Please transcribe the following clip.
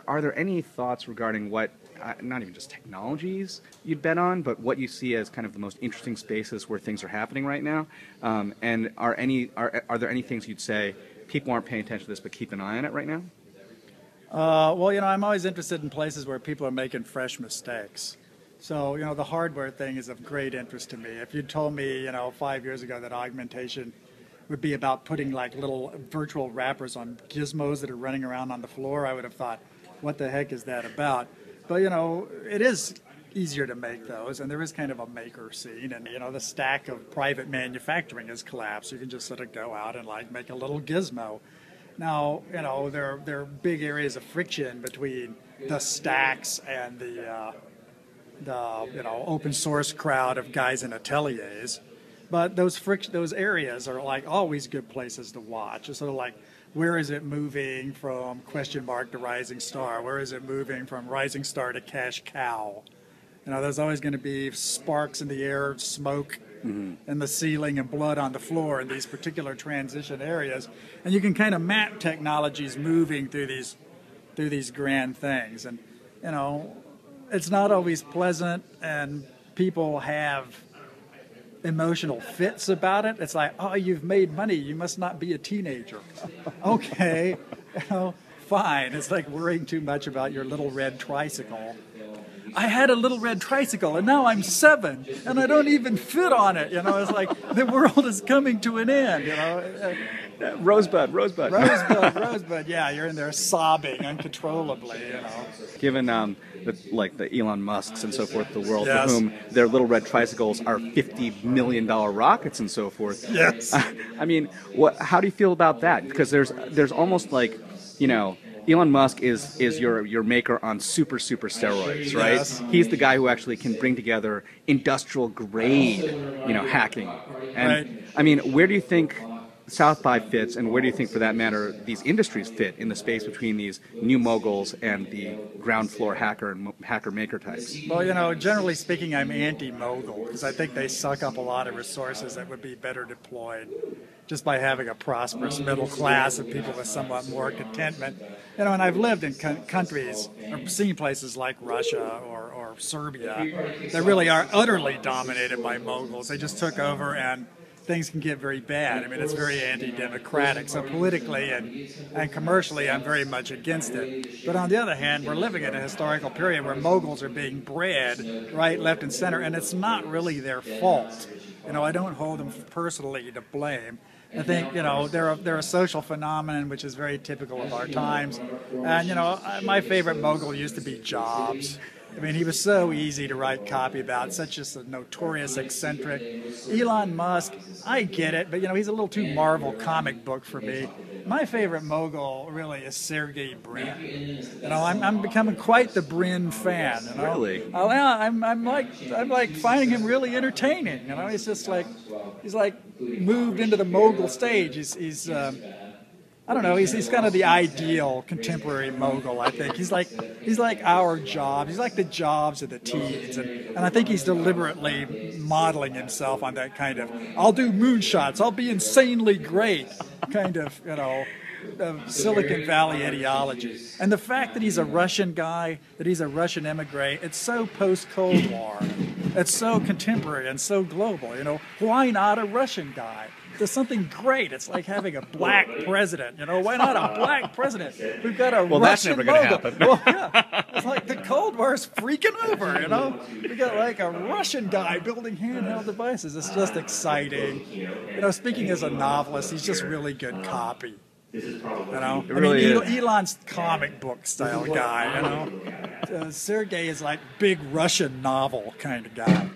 Are there any thoughts regarding what, not even just technologies you'd bet on, but what you see as kind of the most interesting spaces where things are happening right now? And are there any things you'd say people aren't paying attention to this, but keep an eye on it right now? Well, I'm always interested in places where people are making fresh mistakes. So, the hardware thing is of great interest to me. If you'd told me, 5 years ago that augmentation would be about putting like little virtual wrappers on gizmos that are running around on the floor, I would have thought, what the heck is that about? But, it is easier to make those, and there is kind of a maker scene, and, the stack of private manufacturing has collapsed. You can just sort of go out and like make a little gizmo. Now, there are big areas of friction between the stacks and the open source crowd of guys in ateliers, but those areas are like always good places to watch. It's sort of like, where is it moving from question mark to rising star? Where is it moving from rising star to cash cow? There's always going to be sparks in the air, smoke in the ceiling, and blood on the floor in these particular transition areas, and you can kind of map technologies moving through these grand things, and it's not always pleasant, and people have emotional fits about it. It's like, oh, you've made money, you must not be a teenager. Okay, fine. It's like worrying too much about your little red tricycle. I had a little red tricycle, and now I'm 7, and I don't even fit on it. It's like the world is coming to an end. Rosebud. Rosebud. Yeah, you're in there sobbing uncontrollably. Given the Elon Musks and so forth, the world, Yes. for whom their little red tricycles are $50 million rockets and so forth. Yes. I mean, how do you feel about that? Because there's almost like, Elon Musk is your maker on super steroids, right? Yes. He's the guy who actually can bring together industrial grade, hacking. And Right. I mean, where do you think South by fits, and where do you think, for that matter, these industries fit in the space between these new moguls and the ground floor hacker and hacker maker types? Well, generally speaking, I'm anti-mogul because I think they suck up a lot of resources that would be better deployed just by having a prosperous middle class and people with somewhat more contentment. And I've lived in countries or seen places like Russia or Serbia that really are utterly dominated by moguls. They just took over, and things can get very bad. I mean, it's very anti-democratic. So politically and commercially, I'm very much against it. But on the other hand, we're living in a historical period where moguls are being bred right, left, and center, and it's not really their fault. I don't hold them personally to blame. I think, they're a social phenomenon which is very typical of our times. And, my favorite mogul used to be Jobs. I mean, he was so easy to write copy about, such just a notorious eccentric. Elon Musk, I get it, but, he's a little too Marvel comic book for me. My favorite mogul really is Sergey Brin. I'm becoming quite the Brin fan. Really? Oh, yeah, I'm like finding him really entertaining. He's just like, moved into the mogul stage. He's I don't know. He's kind of the ideal contemporary mogul. I think he's like our Jobs. He's like the Jobs of the teens, and I think he's deliberately modeling himself on that kind of I'll do moonshots, I'll be insanely great kind of Silicon Valley ideology. And the fact that he's a Russian guy, that he's a Russian emigre, it's so post-Cold War. It's so contemporary and so global. Why not a Russian guy? There's something great. It's like having a black president. Why not a black president? We've got a Well, Russian that's never going to happen. Well, yeah. It's like the Cold War's freaking over. We got like a Russian guy building handheld devices. It's just exciting. Speaking as a novelist, he's just really good copy. Elon's comic book style guy. Sergey is like big Russian novel kind of guy.